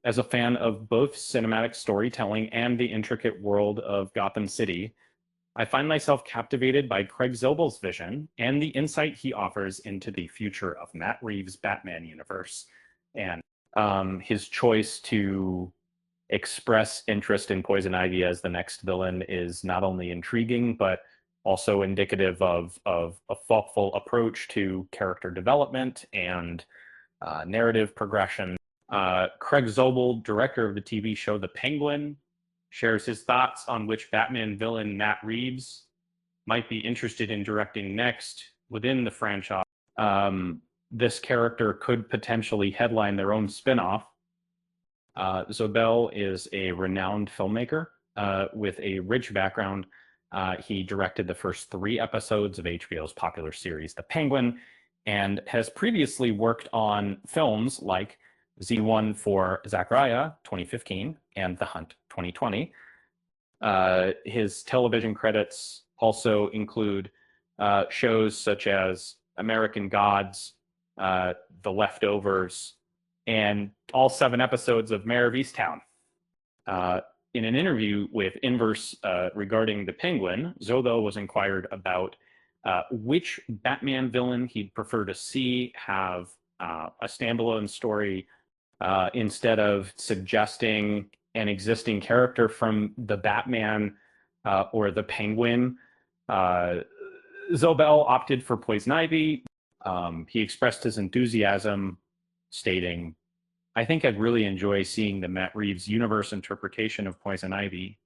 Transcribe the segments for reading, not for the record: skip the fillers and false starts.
As a fan of both cinematic storytelling and the intricate world of Gotham City, I find myself captivated by Craig Zobel's vision and the insight he offers into the future of Matt Reeves' Batman universe. And his choice to express interest in Poison Ivy as the next villain is not only intriguing, but also indicative of a thoughtful approach to character development and narrative progression. Craig Zobel, director of the TV show The Penguin, shares his thoughts on which Batman villain Matt Reeves might be interested in directing next within the franchise. This character could potentially headline their own spinoff. Zobel is a renowned filmmaker with a rich background. He directed the first 3 episodes of HBO's popular series, The Penguin, and has previously worked on films like Z1 for Zachariah, 2015, and The Hunt, 2020. His television credits also include shows such as American Gods, The Leftovers, and all 7 episodes of Mayor of Easttown. In an interview with Inverse regarding The Penguin, Zobel was inquired about which Batman villain he'd prefer to see have a standalone story instead of suggesting an existing character from the Batman or the Penguin. Zobel opted for Poison Ivy. He expressed his enthusiasm, stating, I think I'd really enjoy seeing the Matt Reeves universe interpretation of Poison Ivy.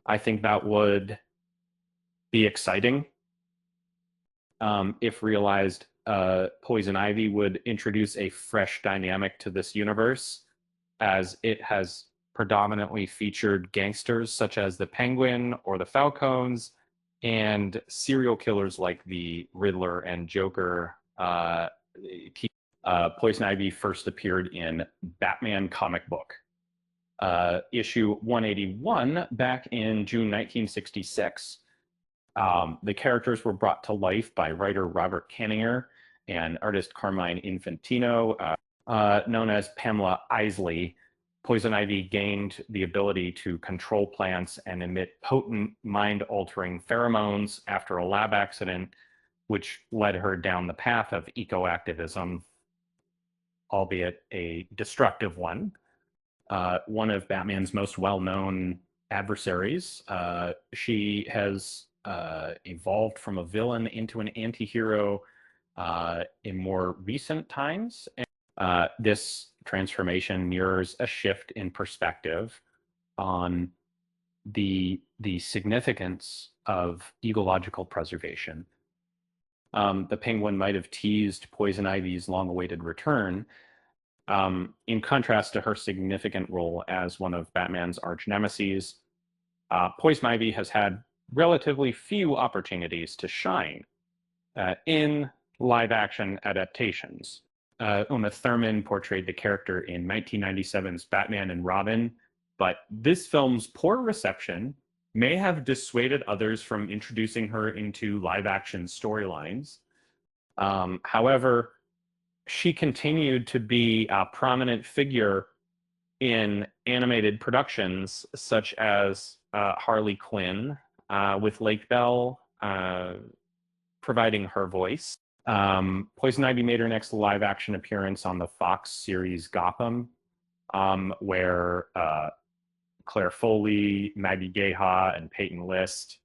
I think that would be exciting if realized. Poison Ivy would introduce a fresh dynamic to this universe, as it has predominantly featured gangsters such as the Penguin or the Falcons, and serial killers like the Riddler and Joker. Poison Ivy first appeared in Batman comic book, issue 181 back in June 1966. The characters were brought to life by writer Robert Kanigher and artist Carmine Infantino. Known as Pamela Isley, Poison Ivy gained the ability to control plants and emit potent mind-altering pheromones after a lab accident, which led her down the path of eco-activism, albeit a destructive one. One of Batman's most well-known adversaries. She has evolved from a villain into an anti-hero in more recent times. And this transformation mirrors a shift in perspective on the significance of ecological preservation. The Penguin might have teased Poison Ivy's long-awaited return, in contrast to her significant role as one of Batman's arch nemesis. Poison Ivy has had relatively few opportunities to shine in live-action adaptations. Uma Thurman portrayed the character in 1997's Batman and Robin, but this film's poor reception may have dissuaded others from introducing her into live-action storylines. However, she continued to be a prominent figure in animated productions such as Harley Quinn, with Lake Bell providing her voice. Poison Ivy made her next live-action appearance on the Fox series Gotham, where Claire Foley, Maggie Gyllenhaal, and Peyton List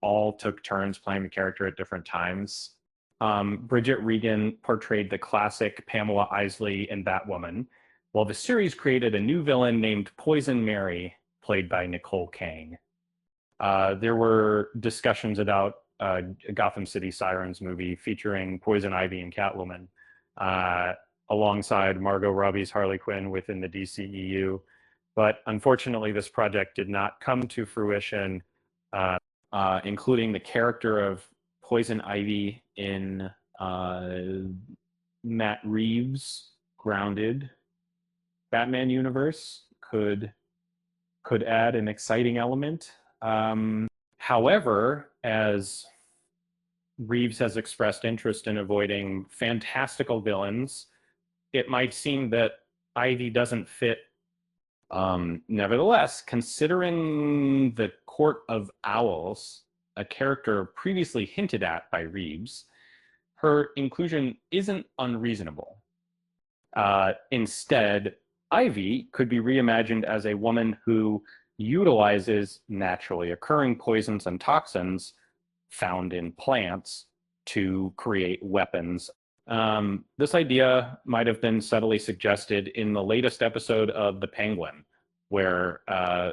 all took turns playing the character at different times. Bridget Regan portrayed the classic Pamela Isley in Batwoman, while the series created a new villain named Poison Mary, played by Nicole Kang. There were discussions about a Gotham City Sirens movie featuring Poison Ivy and Catwoman, alongside Margot Robbie's Harley Quinn within the DCEU. But unfortunately, this project did not come to fruition, including the character of Poison Ivy in Matt Reeves' grounded Batman universe could add an exciting element. However, as Reeves has expressed interest in avoiding fantastical villains, it might seem that Ivy doesn't fit. Nevertheless, considering the Court of Owls, a character previously hinted at by Reeves, her inclusion isn't unreasonable. Instead, Ivy could be reimagined as a woman who utilizes naturally occurring poisons and toxins found in plants to create weapons. This idea might have been subtly suggested in the latest episode of The Penguin, where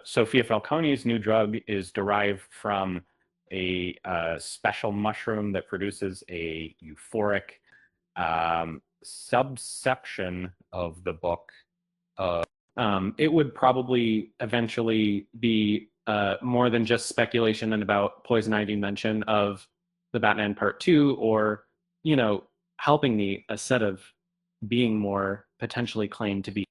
Sophia Falcone's new drug is derived from a special mushroom that produces a euphoric subsection of the book. It would probably eventually be more than just speculation and about Poison Ivy mention of the Batman Part 2, or, helping a set of being more potentially claimed to be